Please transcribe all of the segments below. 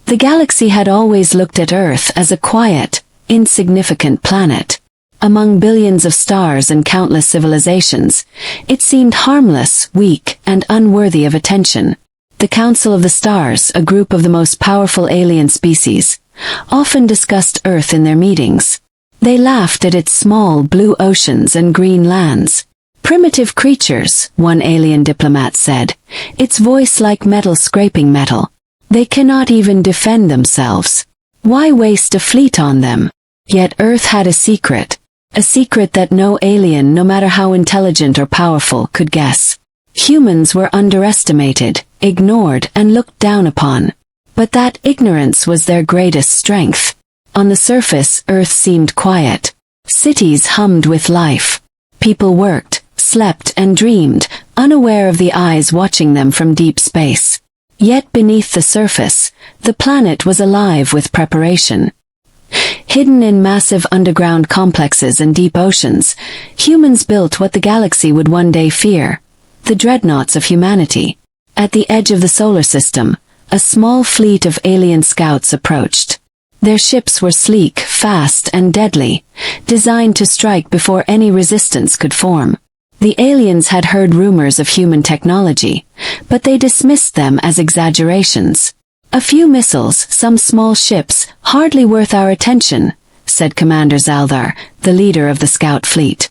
The galaxy had always looked at Earth as a quiet, insignificant planet. Among billions of stars and countless civilizations, it seemed harmless, weak, and unworthy of attention. The Council of the Stars, a group of the most powerful alien species, often discussed Earth in their meetings. They laughed at its small blue oceans and green lands. Primitive creatures, one alien diplomat said, its voice like metal scraping metal. They cannot even defend themselves. Why waste a fleet on them? Yet Earth had a secret that no alien, no matter how intelligent or powerful, could guess. Humans were underestimated, ignored, and looked down upon. But that ignorance was their greatest strength. On the surface, Earth seemed quiet. Cities hummed with life. People worked, slept, and dreamed, unaware of the eyes watching them from deep space. Yet beneath the surface, the planet was alive with preparation. Hidden in massive underground complexes and deep oceans, humans built what the galaxy would one day fear: the dreadnoughts of humanity. At the edge of the solar system, a small fleet of alien scouts approached. Their ships were sleek, fast, and deadly, designed to strike before any resistance could form. The aliens had heard rumors of human technology, but they dismissed them as exaggerations. "A few missiles, some small ships, hardly worth our attention," said Commander Zaldar, the leader of the scout fleet.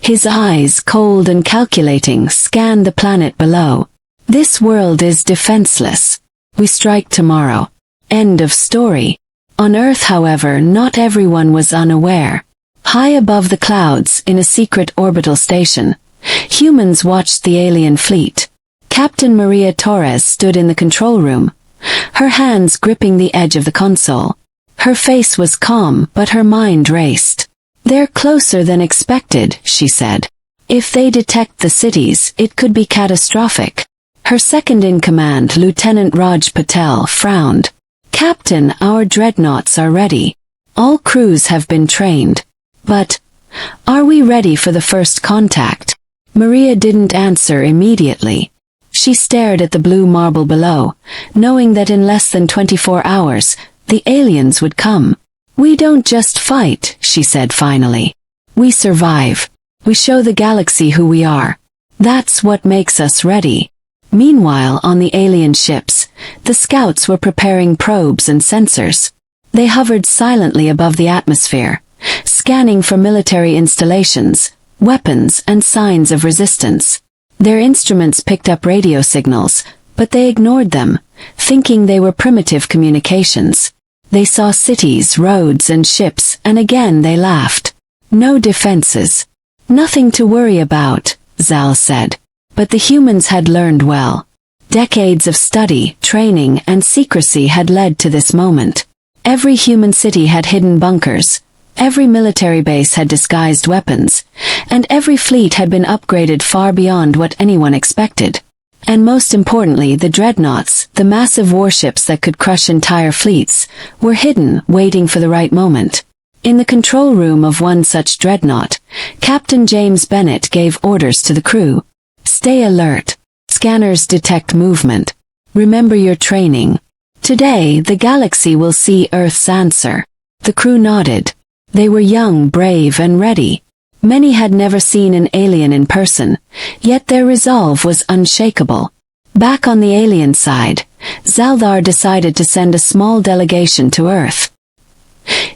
His eyes, cold and calculating, scanned the planet below. "This world is defenseless. We strike tomorrow." End of story. On Earth, however, not everyone was unaware. High above the clouds, in a secret orbital station, humans watched the alien fleet. Captain Maria Torres stood in the control room, her hands gripping the edge of the console. Her face was calm, but her mind raced. "They're closer than expected," she said. "If they detect the cities, it could be catastrophic." Her second-in-command, Lieutenant Raj Patel, frowned. "Captain, our dreadnoughts are ready. All crews have been trained. But, are we ready for the first contact?" Maria didn't answer immediately. She stared at the blue marble below, knowing that in less than 24 hours, the aliens would come. "We don't just fight," she said finally. "We survive. We show the galaxy who we are. That's what makes us ready." Meanwhile, on the alien ships, the scouts were preparing probes and sensors. They hovered silently above the atmosphere, scanning for military installations, weapons, and signs of resistance. Their instruments picked up radio signals, but they ignored them, thinking they were primitive communications. They saw cities, roads, and ships, and again they laughed. "No defenses. Nothing to worry about," Zal said. But the humans had learned well. Decades of study, training, and secrecy had led to this moment. Every human city had hidden bunkers, every military base had disguised weapons, and every fleet had been upgraded far beyond what anyone expected. And most importantly, the dreadnoughts, the massive warships that could crush entire fleets, were hidden, waiting for the right moment. In the control room of one such dreadnought, Captain James Bennett gave orders to the crew. "Stay alert. Scanners detect movement. Remember your training. Today, the galaxy will see Earth's answer." The crew nodded. They were young, brave, and ready. Many had never seen an alien in person, yet their resolve was unshakable. Back on the alien side, Zaldar decided to send a small delegation to Earth.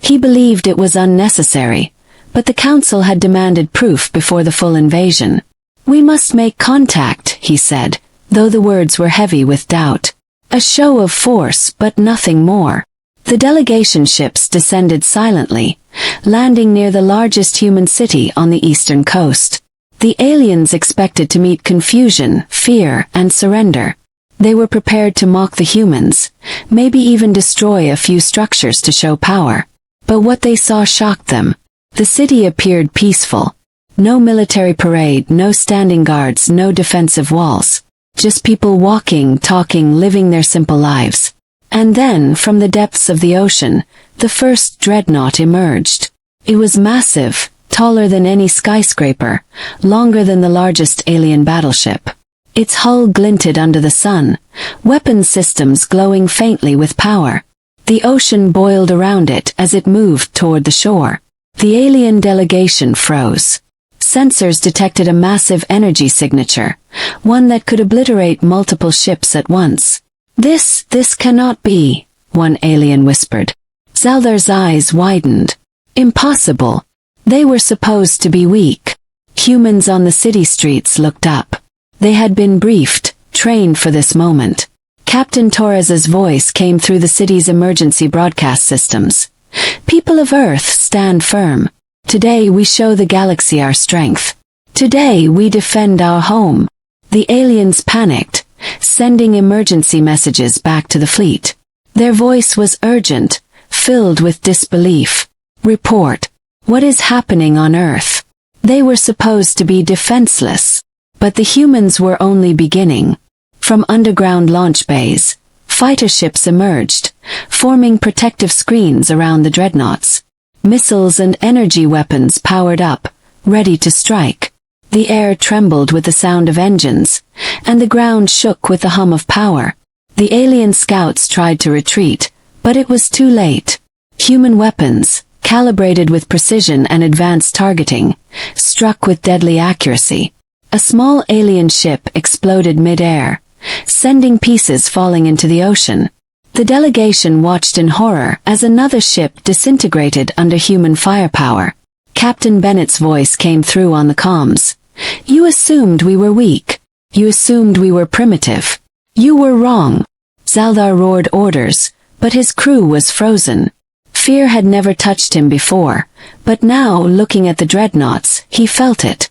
He believed it was unnecessary, but the Council had demanded proof before the full invasion. "We must make contact," he said, though the words were heavy with doubt. A show of force, but nothing more. The delegation ships descended silently, landing near the largest human city on the eastern coast. The aliens expected to meet confusion, fear, and surrender. They were prepared to mock the humans, maybe even destroy a few structures to show power. But what they saw shocked them. The city appeared peaceful. No military parade, no standing guards, no defensive walls. Just people walking, talking, living their simple lives. And then, from the depths of the ocean, the first dreadnought emerged. It was massive, taller than any skyscraper, longer than the largest alien battleship. Its hull glinted under the sun, weapon systems glowing faintly with power. The ocean boiled around it as it moved toward the shore. The alien delegation froze. Sensors detected a massive energy signature, one that could obliterate multiple ships at once. This cannot be, one alien whispered. Zaldar's eyes widened. Impossible. They were supposed to be weak. Humans on the city streets looked up. They had been briefed, trained for this moment. Captain Torres's voice came through the city's emergency broadcast systems. People of Earth, stand firm. Today we show the galaxy our strength. Today we defend our home. The aliens panicked, sending emergency messages back to the fleet. Their voice was urgent, filled with disbelief. Report. What is happening on Earth? They were supposed to be defenseless. But the humans were only beginning. From underground launch bays, fighter ships emerged, forming protective screens around the dreadnoughts. Missiles and energy weapons powered up, ready to strike. The air trembled with the sound of engines, and the ground shook with the hum of power. The alien scouts tried to retreat, but it was too late. Human weapons, calibrated with precision and advanced targeting, struck with deadly accuracy. A small alien ship exploded mid-air, sending pieces falling into the ocean. The delegation watched in horror as another ship disintegrated under human firepower. Captain Bennett's voice came through on the comms. You assumed we were weak. You assumed we were primitive. You were wrong. Zaldar roared orders, but his crew was frozen. Fear had never touched him before, but now, looking at the dreadnoughts, he felt it.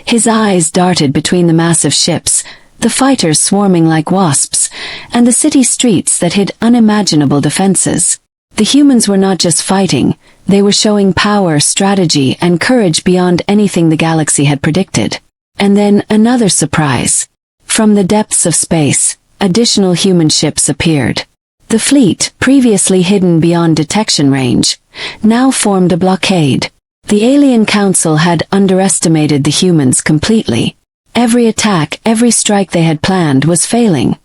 His eyes darted between the massive ships, the fighters swarming like wasps, and the city streets that hid unimaginable defenses. The humans were not just fighting, they were showing power, strategy, and courage beyond anything the galaxy had predicted. And then another surprise. From the depths of space, additional human ships appeared. The fleet, previously hidden beyond detection range, now formed a blockade. The alien council had underestimated the humans completely. Every attack, every strike they had planned was failing.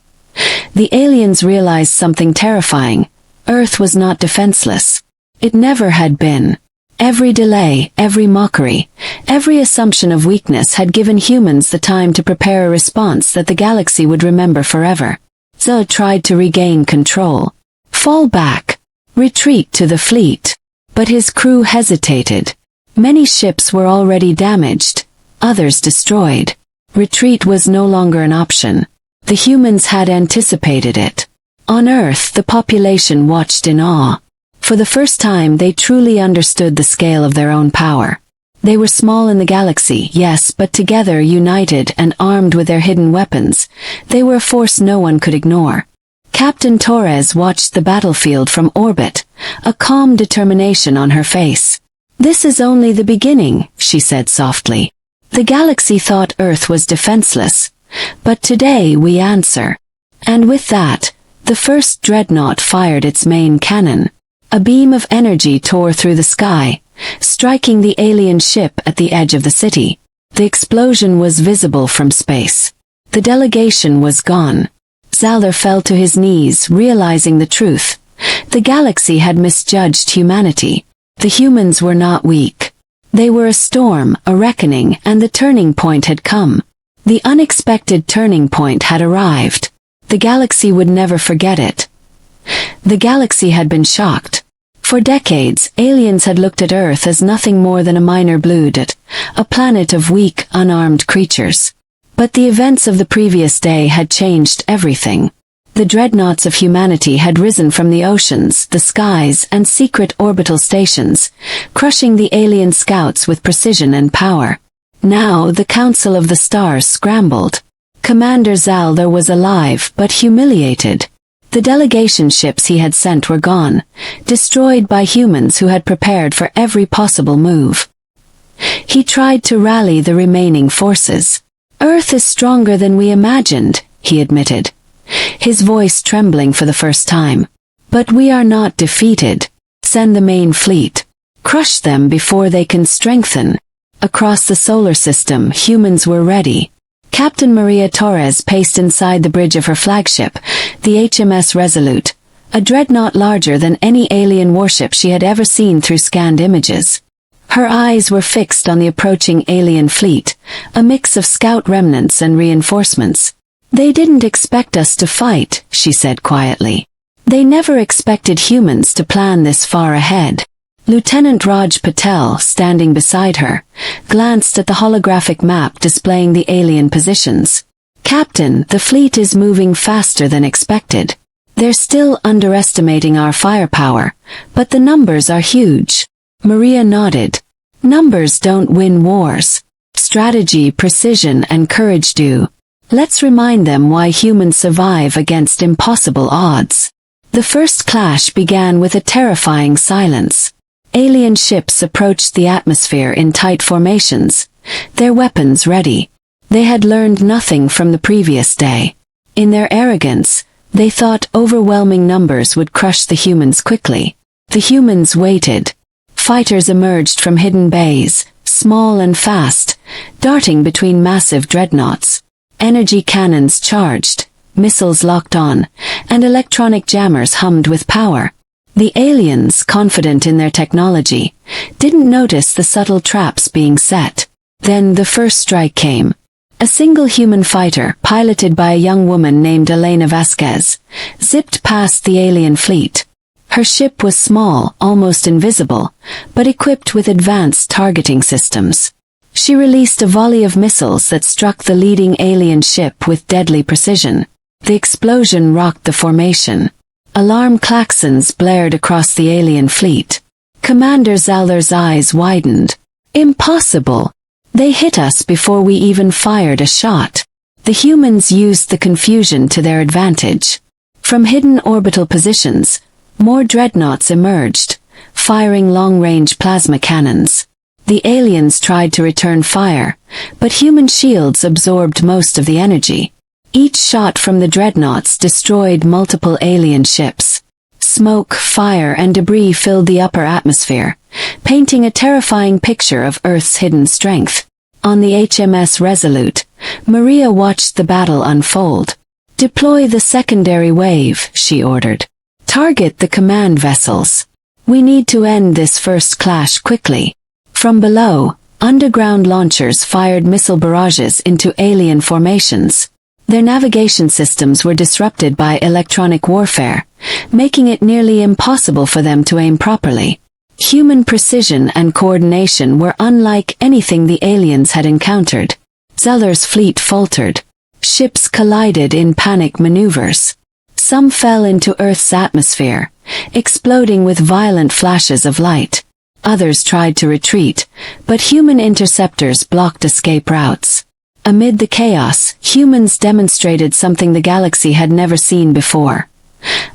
The aliens realized something terrifying. Earth was not defenseless. It never had been. Every delay, every mockery, every assumption of weakness had given humans the time to prepare a response that the galaxy would remember forever. Zod tried to regain control. Fall back. Retreat to the fleet. But his crew hesitated. Many ships were already damaged, others destroyed. Retreat was no longer an option. The humans had anticipated it. On Earth, the population watched in awe. For the first time, they truly understood the scale of their own power. They were small in the galaxy, yes, but together, united and armed with their hidden weapons, they were a force no one could ignore. Captain Torres watched the battlefield from orbit, a calm determination on her face. This is only the beginning, she said softly. The galaxy thought Earth was defenseless, but today we answer. And with that, the first dreadnought fired its main cannon. A beam of energy tore through the sky, striking the alien ship at the edge of the city. The explosion was visible from space. The delegation was gone. Zaldar fell to his knees, realizing the truth. The galaxy had misjudged humanity. The humans were not weak. They were a storm, a reckoning, and the turning point had come. The unexpected turning point had arrived. The galaxy would never forget it. The galaxy had been shocked. For decades, aliens had looked at Earth as nothing more than a minor blue dot, a planet of weak, unarmed creatures. But the events of the previous day had changed everything. The dreadnoughts of humanity had risen from the oceans, the skies, and secret orbital stations, crushing the alien scouts with precision and power. Now the Council of the Stars scrambled. Commander Zaldar was alive but humiliated. The delegation ships he had sent were gone, destroyed by humans who had prepared for every possible move. He tried to rally the remaining forces. Earth is stronger than we imagined, he admitted, his voice trembling for the first time. But we are not defeated. Send the main fleet. Crush them before they can strengthen. Across the solar system, humans were ready. Captain Maria Torres paced inside the bridge of her flagship, the HMS Resolute, a dreadnought larger than any alien warship she had ever seen through scanned images. Her eyes were fixed on the approaching alien fleet, a mix of scout remnants and reinforcements. "They didn't expect us to fight," she said quietly. "They never expected humans to plan this far ahead." Lieutenant Raj Patel, standing beside her, glanced at the holographic map displaying the alien positions. "Captain, the fleet is moving faster than expected. They're still underestimating our firepower, but the numbers are huge." Maria nodded. "Numbers don't win wars. Strategy, precision, and courage do. Let's remind them why humans survive against impossible odds." The first clash began with a terrifying silence. Alien ships approached the atmosphere in tight formations, their weapons ready. They had learned nothing from the previous day. In their arrogance, they thought overwhelming numbers would crush the humans quickly. The humans waited. Fighters emerged from hidden bays, small and fast, darting between massive dreadnoughts. Energy cannons charged, missiles locked on, and electronic jammers hummed with power. The aliens, confident in their technology, didn't notice the subtle traps being set. Then the first strike came. A single human fighter, piloted by a young woman named Elena Vasquez, zipped past the alien fleet. Her ship was small, almost invisible, but equipped with advanced targeting systems. She released a volley of missiles that struck the leading alien ship with deadly precision. The explosion rocked the formation. Alarm klaxons blared across the alien fleet. Commander Zaldar's eyes widened. "Impossible! They hit us before we even fired a shot." The humans used the confusion to their advantage. From hidden orbital positions, more dreadnoughts emerged, firing long-range plasma cannons. The aliens tried to return fire, but human shields absorbed most of the energy. Each shot from the dreadnoughts destroyed multiple alien ships. Smoke, fire, and debris filled the upper atmosphere, painting a terrifying picture of Earth's hidden strength. On the HMS Resolute, Maria watched the battle unfold. "Deploy the secondary wave," she ordered. "Target the command vessels. We need to end this first clash quickly." From below, underground launchers fired missile barrages into alien formations. Their navigation systems were disrupted by electronic warfare, making it nearly impossible for them to aim properly. Human precision and coordination were unlike anything the aliens had encountered. Zeller's fleet faltered. Ships collided in panic maneuvers. Some fell into Earth's atmosphere, exploding with violent flashes of light. Others tried to retreat, but human interceptors blocked escape routes. Amid the chaos, humans demonstrated something the galaxy had never seen before.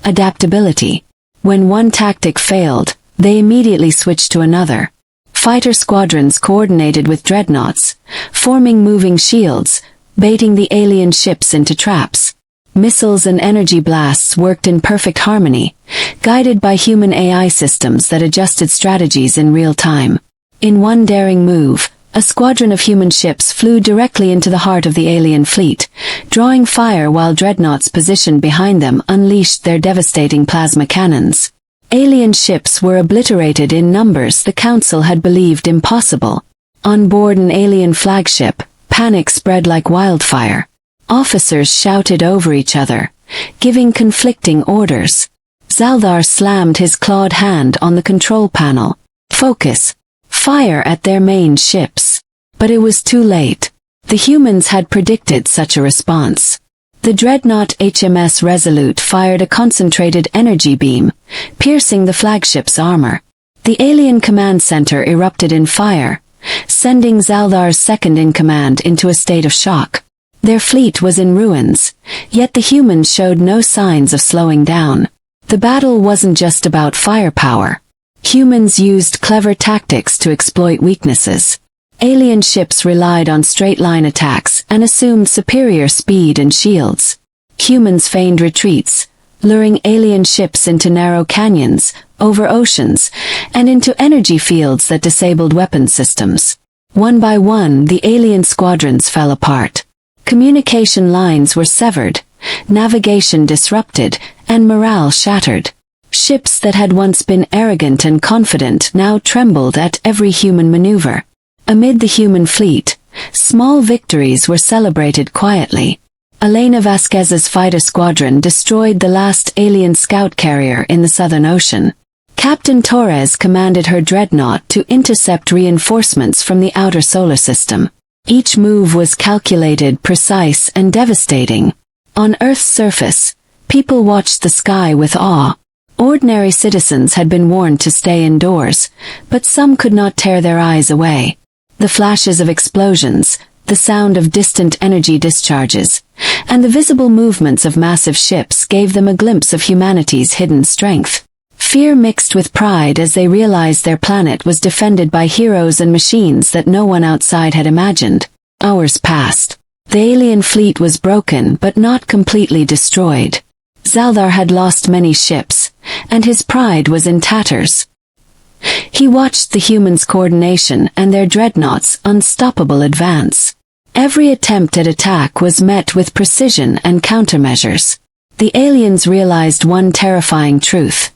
Adaptability. When one tactic failed, they immediately switched to another. Fighter squadrons coordinated with dreadnoughts, forming moving shields, baiting the alien ships into traps. Missiles and energy blasts worked in perfect harmony, guided by human AI systems that adjusted strategies in real time. In one daring move, a squadron of human ships flew directly into the heart of the alien fleet, drawing fire while dreadnoughts positioned behind them unleashed their devastating plasma cannons. Alien ships were obliterated in numbers the Council had believed impossible. On board an alien flagship, panic spread like wildfire. Officers shouted over each other, giving conflicting orders. Zaldar slammed his clawed hand on the control panel. "Focus! Fire at their main ships." But it was too late. The humans had predicted such a response. The dreadnought HMS Resolute fired a concentrated energy beam, piercing the flagship's armor. The alien command center erupted in fire, sending Zaldar's second-in-command into a state of shock. Their fleet was in ruins, yet the humans showed no signs of slowing down. The battle wasn't just about firepower. Humans used clever tactics to exploit weaknesses. Alien ships relied on straight-line attacks and assumed superior speed and shields. Humans feigned retreats, luring alien ships into narrow canyons, over oceans, and into energy fields that disabled weapon systems. One by one, the alien squadrons fell apart. Communication lines were severed, navigation disrupted, and morale shattered. Ships that had once been arrogant and confident now trembled at every human maneuver. Amid the human fleet, small victories were celebrated quietly. Elena Vasquez's fighter squadron destroyed the last alien scout carrier in the Southern Ocean. Captain Torres commanded her dreadnought to intercept reinforcements from the outer solar system. Each move was calculated, precise, and devastating. On Earth's surface, people watched the sky with awe. Ordinary citizens had been warned to stay indoors, but some could not tear their eyes away. The flashes of explosions, the sound of distant energy discharges, and the visible movements of massive ships gave them a glimpse of humanity's hidden strength. Fear mixed with pride as they realized their planet was defended by heroes and machines that no one outside had imagined. Hours passed. The alien fleet was broken but not completely destroyed. Zaldar had lost many ships, and his pride was in tatters. He watched the humans' coordination and their dreadnoughts' unstoppable advance. Every attempt at attack was met with precision and countermeasures. The aliens realized one terrifying truth.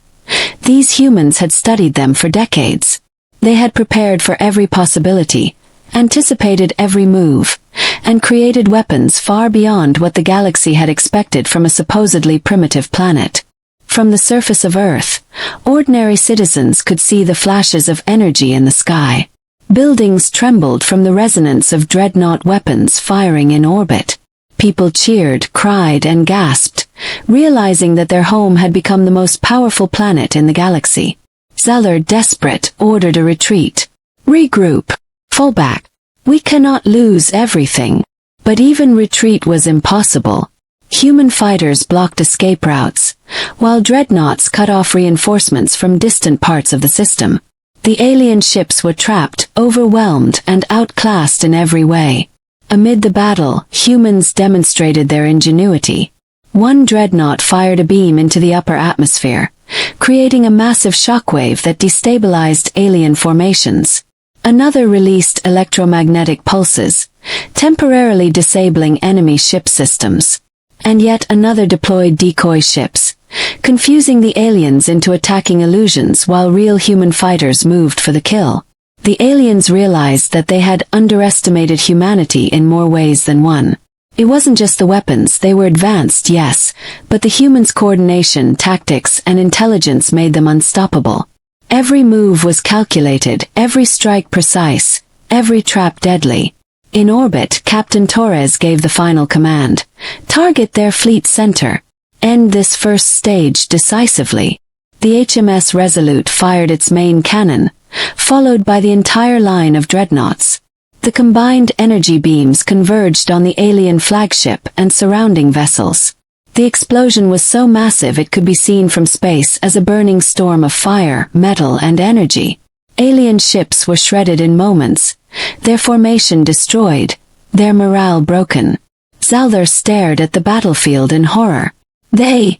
These humans had studied them for decades. They had prepared for every possibility, anticipated every move, and created weapons far beyond what the galaxy had expected from a supposedly primitive planet. From the surface of Earth, ordinary citizens could see the flashes of energy in the sky. Buildings trembled from the resonance of dreadnought weapons firing in orbit. People cheered, cried, and gasped, realizing that their home had become the most powerful planet in the galaxy. Zaldar, desperate, ordered a retreat. "Regroup. Fall back. We cannot lose everything." But even retreat was impossible. Human fighters blocked escape routes, while dreadnoughts cut off reinforcements from distant parts of the system. The alien ships were trapped, overwhelmed, and outclassed in every way. Amid the battle, humans demonstrated their ingenuity. One dreadnought fired a beam into the upper atmosphere, creating a massive shockwave that destabilized alien formations. Another released electromagnetic pulses, temporarily disabling enemy ship systems. And yet another deployed decoy ships, confusing the aliens into attacking illusions while real human fighters moved for the kill. The aliens realized that they had underestimated humanity in more ways than one. It wasn't just the weapons, they were advanced, yes, but the humans' coordination, tactics, and intelligence made them unstoppable. Every move was calculated, every strike precise, every trap deadly. In orbit, Captain Torres gave the final command. "Target their fleet center. End this first stage decisively." The HMS Resolute fired its main cannon, followed by the entire line of dreadnoughts. The combined energy beams converged on the alien flagship and surrounding vessels. The explosion was so massive it could be seen from space as a burning storm of fire, metal, and energy. Alien ships were shredded in moments, their formation destroyed, their morale broken. Zaldar stared at the battlefield in horror. They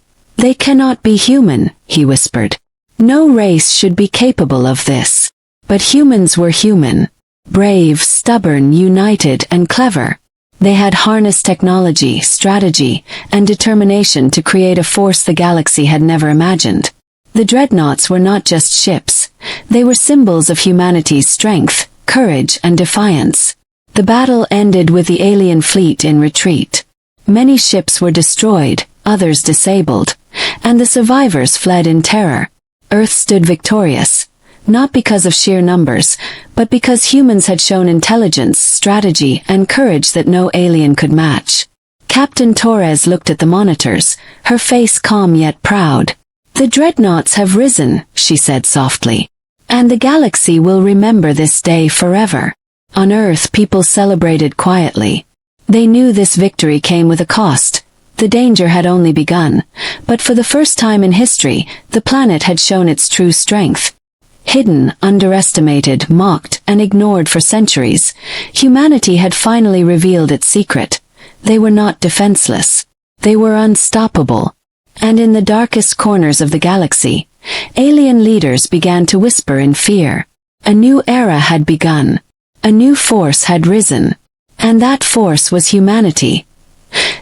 cannot be human," he whispered. "No race should be capable of this." But humans were human. Brave, stubborn, united, and clever. They had harnessed technology, strategy, and determination to create a force the galaxy had never imagined. The dreadnoughts were not just ships. They were symbols of humanity's strength, courage, and defiance. The battle ended with the alien fleet in retreat. Many ships were destroyed, others disabled, and the survivors fled in terror. Earth stood victorious, not because of sheer numbers, but because humans had shown intelligence, strategy, and courage that no alien could match. Captain Torres looked at the monitors, her face calm yet proud. "The dreadnoughts have risen," she said softly. "And the galaxy will remember this day forever." On Earth, people celebrated quietly. They knew this victory came with a cost. The danger had only begun, but for the first time in history, the planet had shown its true strength. Hidden, underestimated, mocked, and ignored for centuries, humanity had finally revealed its secret. They were not defenseless. They were unstoppable. And in the darkest corners of the galaxy, alien leaders began to whisper in fear. A new era had begun. A new force had risen. And that force was humanity.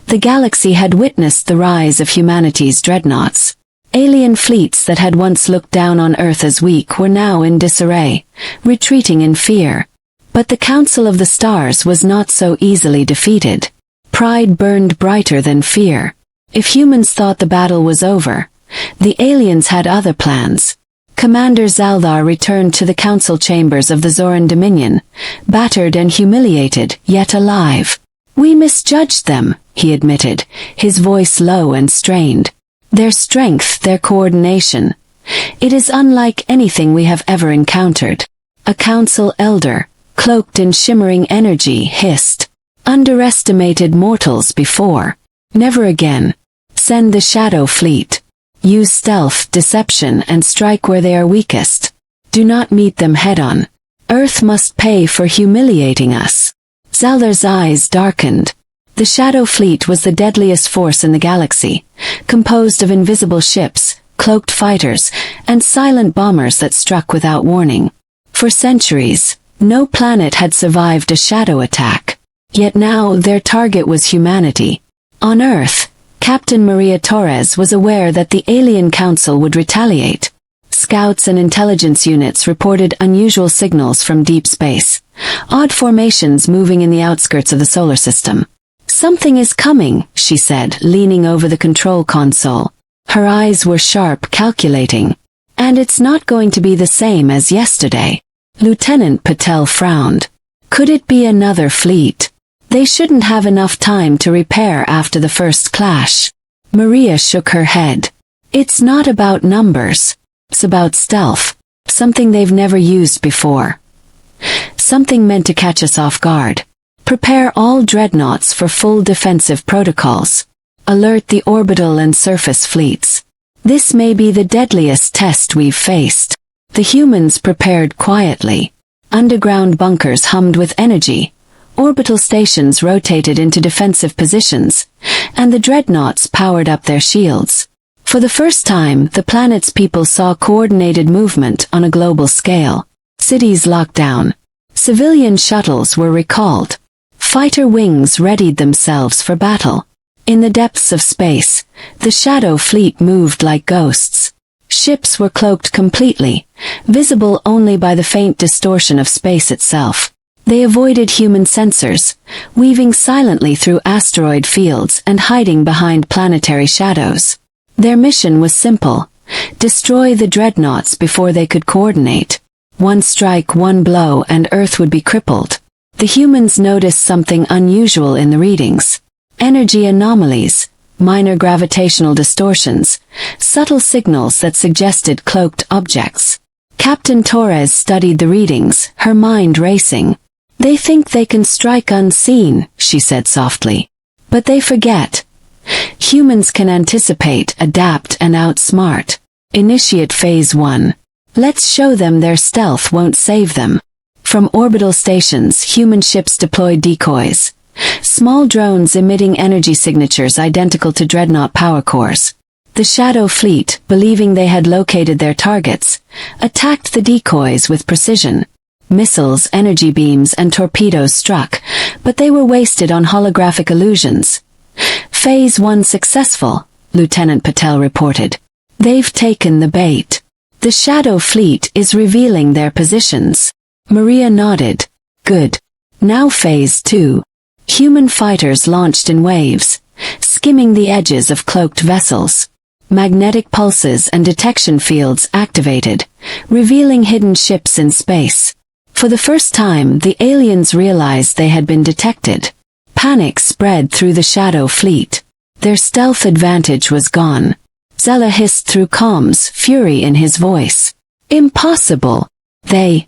The galaxy had witnessed the rise of humanity's dreadnoughts. Alien fleets that had once looked down on Earth as weak were now in disarray, retreating in fear. But the Council of the Stars was not so easily defeated. Pride burned brighter than fear. If humans thought the battle was over, the aliens had other plans. Commander Zaldar returned to the council chambers of the Zoran Dominion, battered and humiliated, yet alive. "We misjudged them," he admitted, his voice low and strained. "Their strength, their coordination. It is unlike anything we have ever encountered." A council elder, cloaked in shimmering energy, hissed. "Underestimated mortals before. Never again. Send the Shadow Fleet. Use stealth, deception, and strike where they are weakest. Do not meet them head-on. Earth must pay for humiliating us." Zeldar's eyes darkened. The Shadow Fleet was the deadliest force in the galaxy, composed of invisible ships, cloaked fighters, and silent bombers that struck without warning. For centuries, no planet had survived a shadow attack. Yet now their target was humanity. On Earth, Captain Maria Torres was aware that the Alien Council would retaliate. Scouts and intelligence units reported unusual signals from deep space, odd formations moving in the outskirts of the solar system. "Something is coming," she said, leaning over the control console. Her eyes were sharp, calculating. "And it's not going to be the same as yesterday." Lieutenant Patel frowned. Could it be another fleet? They shouldn't have enough time to repair after the first clash. Maria shook her head. "It's not about numbers. It's about stealth. Something they've never used before. Something meant to catch us off guard. Prepare all dreadnoughts for full defensive protocols. Alert the orbital and surface fleets. This may be the deadliest test we've faced." The humans prepared quietly. Underground bunkers hummed with energy. Orbital stations rotated into defensive positions, and the dreadnoughts powered up their shields. For the first time, the planet's people saw coordinated movement on a global scale. Cities locked down. Civilian shuttles were recalled. Fighter wings readied themselves for battle. In the depths of space, the Shadow Fleet moved like ghosts. Ships were cloaked completely, visible only by the faint distortion of space itself. They avoided human sensors, weaving silently through asteroid fields and hiding behind planetary shadows. Their mission was simple: destroy the dreadnoughts before they could coordinate. One strike, one blow, and Earth would be crippled. The humans noticed something unusual in the readings. Energy anomalies, minor gravitational distortions, subtle signals that suggested cloaked objects. Captain Torres studied the readings, her mind racing. "They think they can strike unseen," she said softly. "But they forget. Humans can anticipate, adapt, and outsmart. Initiate Phase 1. Let's show them their stealth won't save them." From orbital stations, human ships deployed decoys. Small drones emitting energy signatures identical to dreadnought power cores. The Shadow Fleet, believing they had located their targets, attacked the decoys with precision. Missiles, energy beams, and torpedoes struck, but they were wasted on holographic illusions. "Phase 1 successful," Lieutenant Patel reported. "They've taken the bait. The Shadow Fleet is revealing their positions." Maria nodded. "Good. Now Phase 2. Human fighters launched in waves, skimming the edges of cloaked vessels. Magnetic pulses and detection fields activated, revealing hidden ships in space. For the first time, the aliens realized they had been detected. Panic spread through the Shadow Fleet. Their stealth advantage was gone. Zella hissed through comms, fury in his voice. "Impossible! They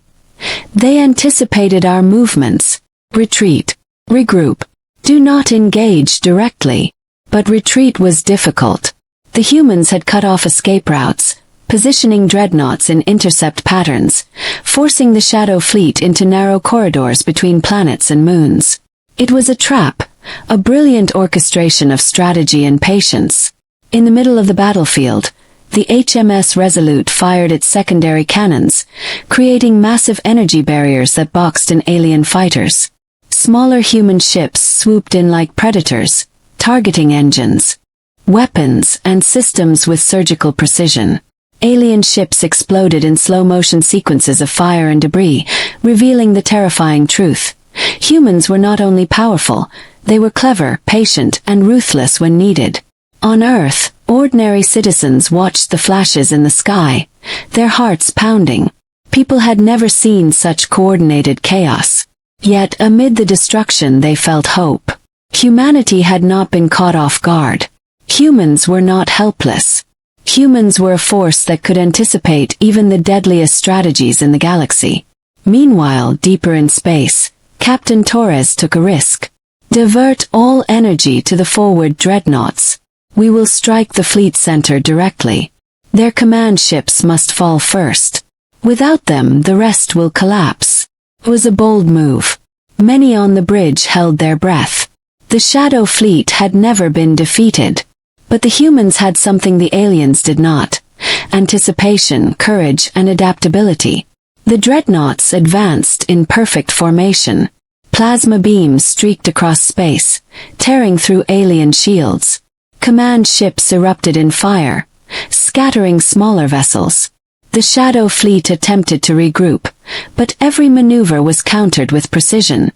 anticipated our movements. Retreat. Regroup. Do not engage directly." But retreat was difficult. The humans had cut off escape routes, positioning dreadnoughts in intercept patterns, forcing the Shadow Fleet into narrow corridors between planets and moons. It was a trap, a brilliant orchestration of strategy and patience. In the middle of the battlefield, the HMS Resolute fired its secondary cannons, creating massive energy barriers that boxed in alien fighters. Smaller human ships swooped in like predators, targeting engines, weapons, and systems with surgical precision. Alien ships exploded in slow-motion sequences of fire and debris, revealing the terrifying truth. Humans were not only powerful, they were clever, patient, and ruthless when needed. On Earth, ordinary citizens watched the flashes in the sky, their hearts pounding. People had never seen such coordinated chaos. Yet, amid the destruction they felt hope. Humanity had not been caught off guard. Humans were not helpless. Humans were a force that could anticipate even the deadliest strategies in the galaxy. Meanwhile, deeper in space, Captain Torres took a risk. Divert all energy to the forward dreadnoughts. We will strike the fleet center directly. Their command ships must fall first. Without them, the rest will collapse. It was a bold move. Many on the bridge held their breath. The Shadow Fleet had never been defeated. But the humans had something the aliens did not: anticipation, courage, and adaptability. The dreadnoughts advanced in perfect formation. Plasma beams streaked across space, tearing through alien shields. Command ships erupted in fire, scattering smaller vessels. The Shadow Fleet attempted to regroup, but every maneuver was countered with precision.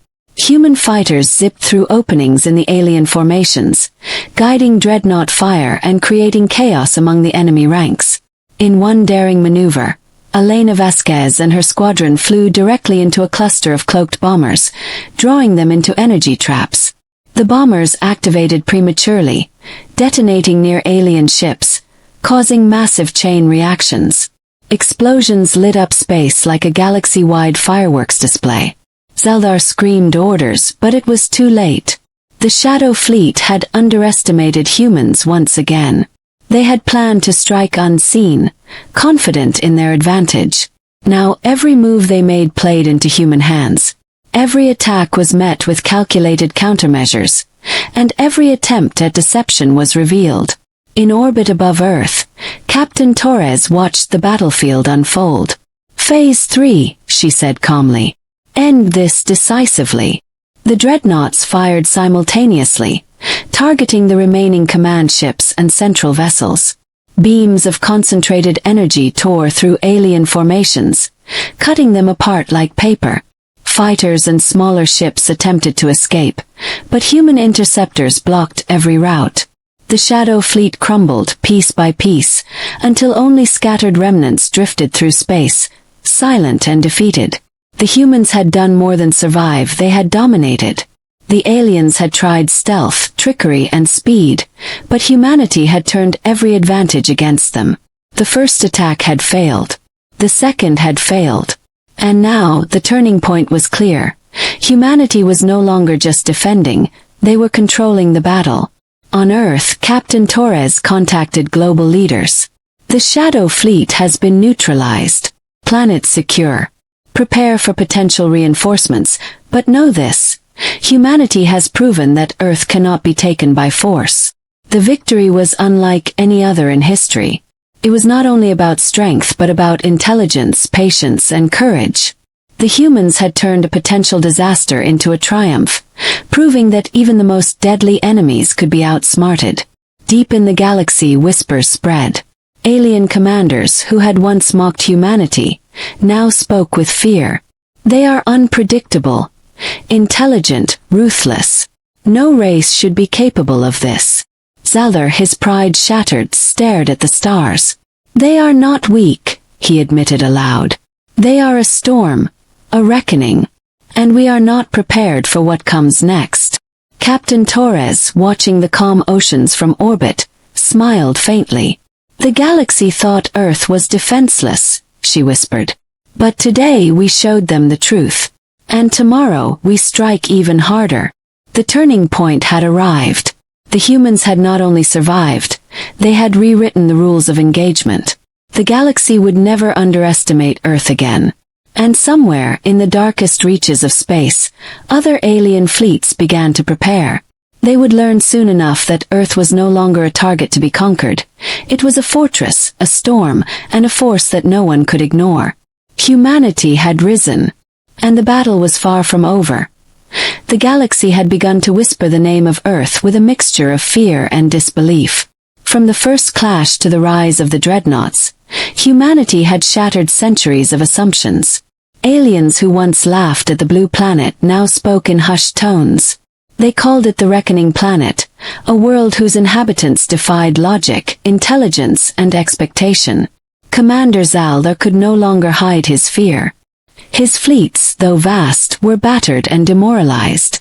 Human fighters zipped through openings in the alien formations, guiding dreadnought fire and creating chaos among the enemy ranks. In one daring maneuver, Elena Vasquez and her squadron flew directly into a cluster of cloaked bombers, drawing them into energy traps. The bombers activated prematurely, detonating near alien ships, causing massive chain reactions. Explosions lit up space like a galaxy-wide fireworks display. Zeldar screamed orders, but it was too late. The Shadow Fleet had underestimated humans once again. They had planned to strike unseen, confident in their advantage. Now every move they made played into human hands. Every attack was met with calculated countermeasures, and every attempt at deception was revealed. In orbit above Earth, Captain Torres watched the battlefield unfold. "Phase 3, she said calmly. "End this decisively." The dreadnoughts fired simultaneously, targeting the remaining command ships and central vessels. Beams of concentrated energy tore through alien formations, cutting them apart like paper. Fighters and smaller ships attempted to escape, but human interceptors blocked every route. The Shadow Fleet crumbled piece by piece, until only scattered remnants drifted through space, silent and defeated. The humans had done more than survive, they had dominated. The aliens had tried stealth, trickery, and speed, but humanity had turned every advantage against them. The first attack had failed. The second had failed. And now, the turning point was clear. Humanity was no longer just defending, they were controlling the battle. On Earth, Captain Torres contacted global leaders. "The Shadow Fleet has been neutralized. Planet secure. Prepare for potential reinforcements, but know this: humanity has proven that Earth cannot be taken by force." The victory was unlike any other in history. It was not only about strength but about intelligence, patience, and courage. The humans had turned a potential disaster into a triumph, proving that even the most deadly enemies could be outsmarted. Deep in the galaxy, whispers spread. Alien commanders who had once mocked humanity now spoke with fear. They are unpredictable, intelligent, ruthless. No race should be capable of this. Zeldar, his pride shattered, stared at the stars. "They are not weak," he admitted aloud. "They are a storm, a reckoning. And we are not prepared for what comes next." Captain Torres, watching the calm oceans from orbit, smiled faintly. "The galaxy thought Earth was defenseless," she whispered. "But today we showed them the truth. And tomorrow we strike even harder." The turning point had arrived. The humans had not only survived, they had rewritten the rules of engagement. The galaxy would never underestimate Earth again. And somewhere, in the darkest reaches of space, other alien fleets began to prepare. They would learn soon enough that Earth was no longer a target to be conquered. It was a fortress, a storm, and a force that no one could ignore. Humanity had risen. And the battle was far from over. The galaxy had begun to whisper the name of Earth with a mixture of fear and disbelief. From the first clash to the rise of the dreadnoughts, humanity had shattered centuries of assumptions. Aliens who once laughed at the blue planet now spoke in hushed tones. They called it the Reckoning Planet, a world whose inhabitants defied logic, intelligence, and expectation. Commander Zaldar could no longer hide his fear. His fleets, though vast, were battered and demoralized.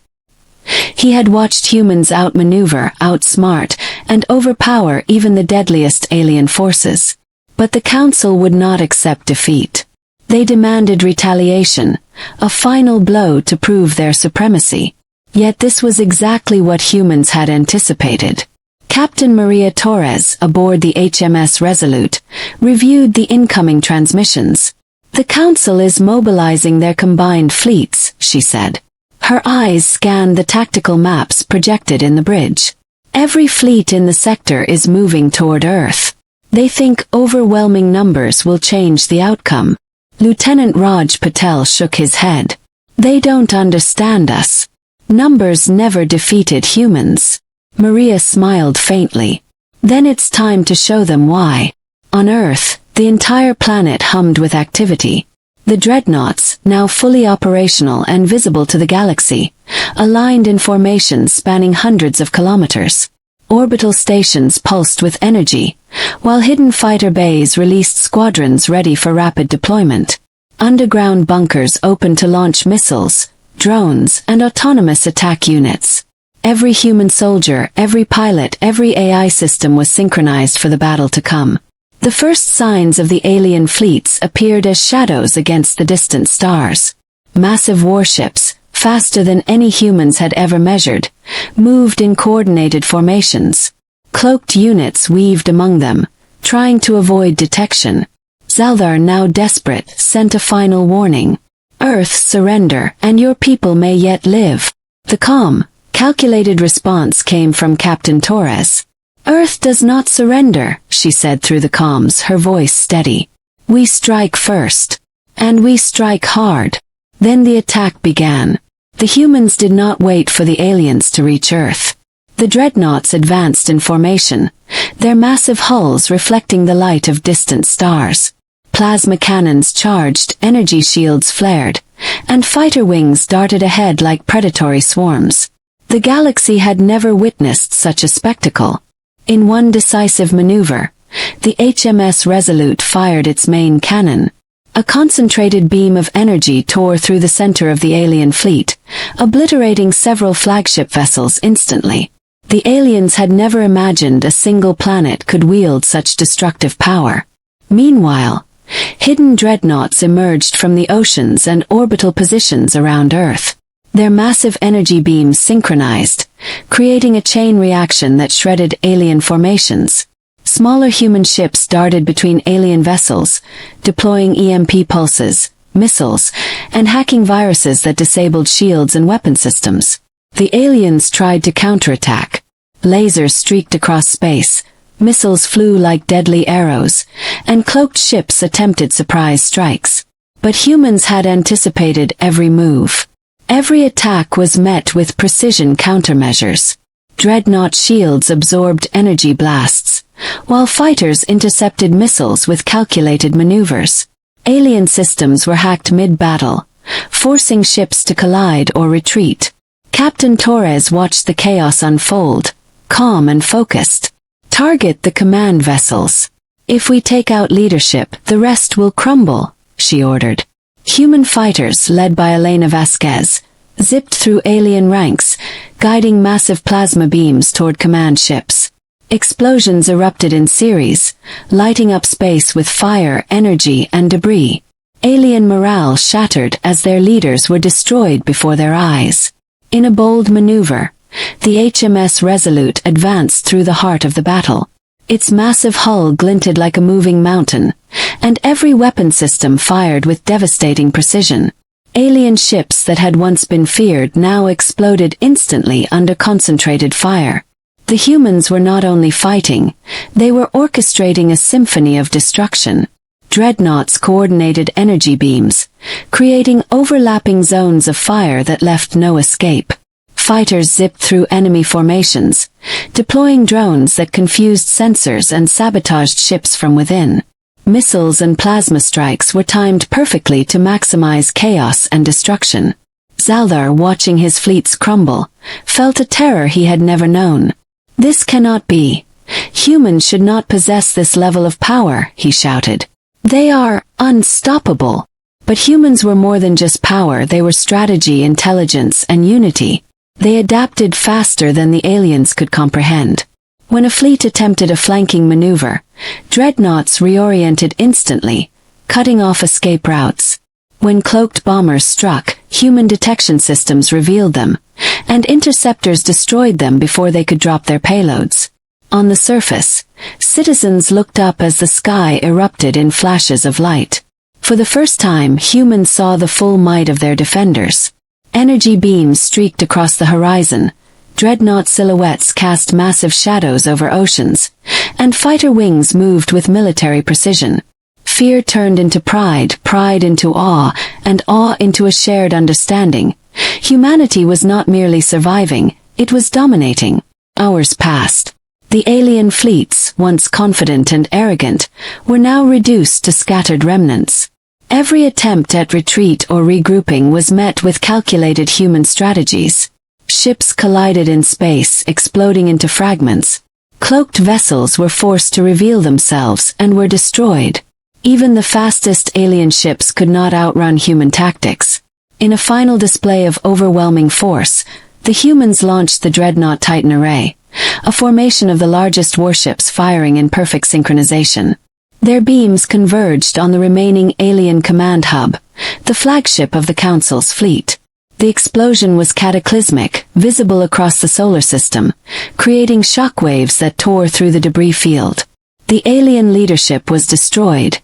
He had watched humans outmaneuver, outsmart, and overpower even the deadliest alien forces. But the Council would not accept defeat. They demanded retaliation, a final blow to prove their supremacy. Yet this was exactly what humans had anticipated. Captain Maria Torres, aboard the HMS Resolute, reviewed the incoming transmissions. "The Council is mobilizing their combined fleets," she said. Her eyes scanned the tactical maps projected in the bridge. "Every fleet in the sector is moving toward Earth. They think overwhelming numbers will change the outcome." Lieutenant Raj Patel shook his head. "They don't understand us. Numbers never defeated humans." Maria smiled faintly. "Then it's time to show them why." On Earth, the entire planet hummed with activity. The dreadnoughts, now fully operational and visible to the galaxy, aligned in formations spanning hundreds of kilometers. Orbital stations pulsed with energy, while hidden fighter bays released squadrons ready for rapid deployment. Underground bunkers opened to launch missiles, drones, and autonomous attack units. Every human soldier, every pilot, every AI system was synchronized for the battle to come. The first signs of the alien fleets appeared as shadows against the distant stars. Massive warships, faster than any humans had ever measured, moved in coordinated formations. Cloaked units weaved among them, trying to avoid detection. Zaldar, now desperate, sent a final warning. "Earth, surrender, and your people may yet live." The calm, calculated response came from Captain Torres. "Earth does not surrender," she said through the comms, her voice steady. "We strike first. And we strike hard." Then the attack began. The humans did not wait for the aliens to reach Earth. The dreadnoughts advanced in formation, their massive hulls reflecting the light of distant stars. Plasma cannons charged, energy shields flared, and fighter wings darted ahead like predatory swarms. The galaxy had never witnessed such a spectacle. In one decisive maneuver, the HMS Resolute fired its main cannon. A concentrated beam of energy tore through the center of the alien fleet, obliterating several flagship vessels instantly. The aliens had never imagined a single planet could wield such destructive power. Meanwhile, hidden dreadnoughts emerged from the oceans and orbital positions around Earth. Their massive energy beams synchronized, creating a chain reaction that shredded alien formations. Smaller human ships darted between alien vessels, deploying EMP pulses, missiles, and hacking viruses that disabled shields and weapon systems. The aliens tried to counterattack. Lasers streaked across space, missiles flew like deadly arrows, and cloaked ships attempted surprise strikes. But humans had anticipated every move. Every attack was met with precision countermeasures. Dreadnought shields absorbed energy blasts, while fighters intercepted missiles with calculated maneuvers. Alien systems were hacked mid-battle, forcing ships to collide or retreat. Captain Torres watched the chaos unfold, calm and focused. "Target the command vessels. If we take out leadership, the rest will crumble," she ordered. Human fighters, led by Elena Vasquez, zipped through alien ranks, guiding massive plasma beams toward command ships. Explosions erupted in series, lighting up space with fire, energy, and debris. Alien morale shattered as their leaders were destroyed before their eyes. In a bold maneuver, the HMS Resolute advanced through the heart of the battle. Its massive hull glinted like a moving mountain, and every weapon system fired with devastating precision. Alien ships that had once been feared now exploded instantly under concentrated fire. The humans were not only fighting, they were orchestrating a symphony of destruction. dreadnoughts coordinated energy beams, creating overlapping zones of fire that left no escape. Fighters zipped through enemy formations, deploying drones that confused sensors and sabotaged ships from within. Missiles and plasma strikes were timed perfectly to maximize chaos and destruction. Zaldar, watching his fleets crumble, felt a terror he had never known. "This cannot be. Humans should not possess this level of power," he shouted. "They are unstoppable." But humans were more than just power, they were strategy, intelligence, and unity. They adapted faster than the aliens could comprehend. When a fleet attempted a flanking maneuver, dreadnoughts reoriented instantly, cutting off escape routes. When cloaked bombers struck, human detection systems revealed them, and interceptors destroyed them before they could drop their payloads. On the surface, citizens looked up as the sky erupted in flashes of light. For the first time, humans saw the full might of their defenders. Energy beams streaked across the horizon, dreadnought silhouettes cast massive shadows over oceans, and fighter wings moved with military precision. Fear turned into pride, pride into awe, and awe into a shared understanding. Humanity was not merely surviving, it was dominating. Hours passed. The alien fleets, once confident and arrogant, were now reduced to scattered remnants. Every attempt at retreat or regrouping was met with calculated human strategies. Ships collided in space, exploding into fragments. Cloaked vessels were forced to reveal themselves and were destroyed. Even the fastest alien ships could not outrun human tactics. In a final display of overwhelming force, the humans launched the Dreadnought Titan Array, a formation of the largest warships firing in perfect synchronization. Their beams converged on the remaining alien command hub, the flagship of the Council's fleet. The explosion was cataclysmic, visible across the solar system, creating shockwaves that tore through the debris field. The alien leadership was destroyed,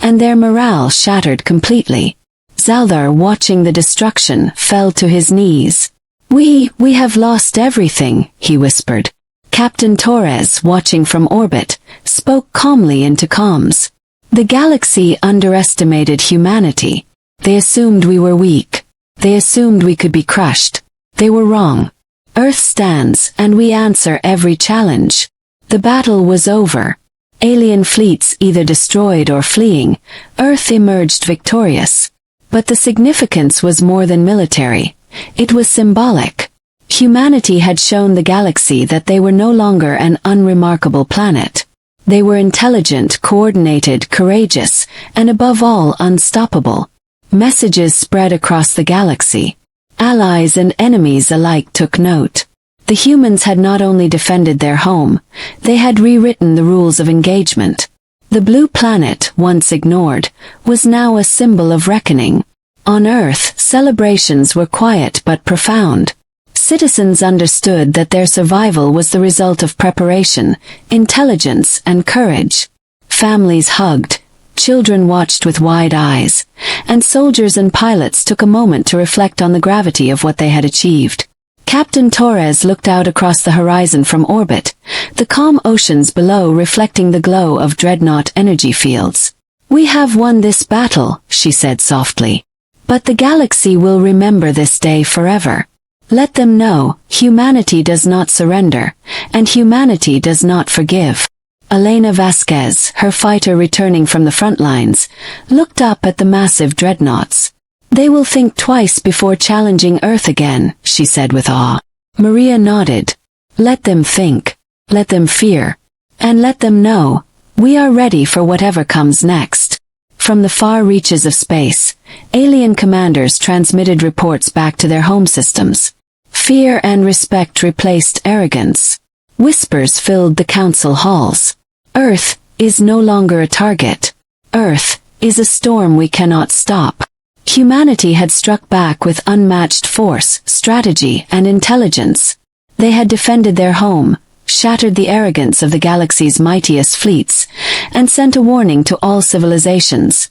and their morale shattered completely. Zaldar, watching the destruction, fell to his knees. We have lost everything," he whispered. Captain Torres, watching from orbit, spoke calmly into comms. "The galaxy underestimated humanity. They assumed we were weak. They assumed we could be crushed. They were wrong. Earth stands, and we answer every challenge." The battle was over. Alien fleets either destroyed or fleeing, Earth emerged victorious. But the significance was more than military. It was symbolic. Humanity had shown the galaxy that they were no longer an unremarkable planet. They were intelligent, coordinated, courageous, and above all unstoppable. Messages spread across the galaxy. Allies and enemies alike took note. The humans had not only defended their home, they had rewritten the rules of engagement. The blue planet, once ignored, was now a symbol of reckoning. On Earth, celebrations were quiet but profound. Citizens understood that their survival was the result of preparation, intelligence, and courage. Families hugged, children watched with wide eyes, and soldiers and pilots took a moment to reflect on the gravity of what they had achieved. Captain Torres looked out across the horizon from orbit, the calm oceans below reflecting the glow of dreadnought energy fields. "We have won this battle," she said softly. "But the galaxy will remember this day forever. Let them know, humanity does not surrender, and humanity does not forgive." Elena Vasquez, her fighter returning from the front lines, looked up at the massive dreadnoughts. "They will think twice before challenging Earth again," she said with awe. Maria nodded. "Let them think. Let them fear. And let them know, we are ready for whatever comes next." From the far reaches of space, alien commanders transmitted reports back to their home systems. Fear and respect replaced arrogance. Whispers filled the council halls. Earth is no longer a target. Earth is a storm we cannot stop. Humanity had struck back with unmatched force, strategy, and intelligence. They had defended their home, shattered the arrogance of the galaxy's mightiest fleets, and sent a warning to all civilizations.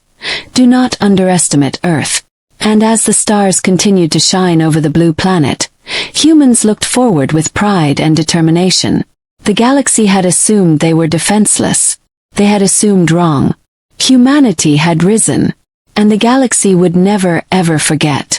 Do not underestimate Earth. And as the stars continued to shine over the blue planet, humans looked forward with pride and determination. The galaxy had assumed they were defenseless. They had assumed wrong. Humanity had risen, and the galaxy would never ever forget.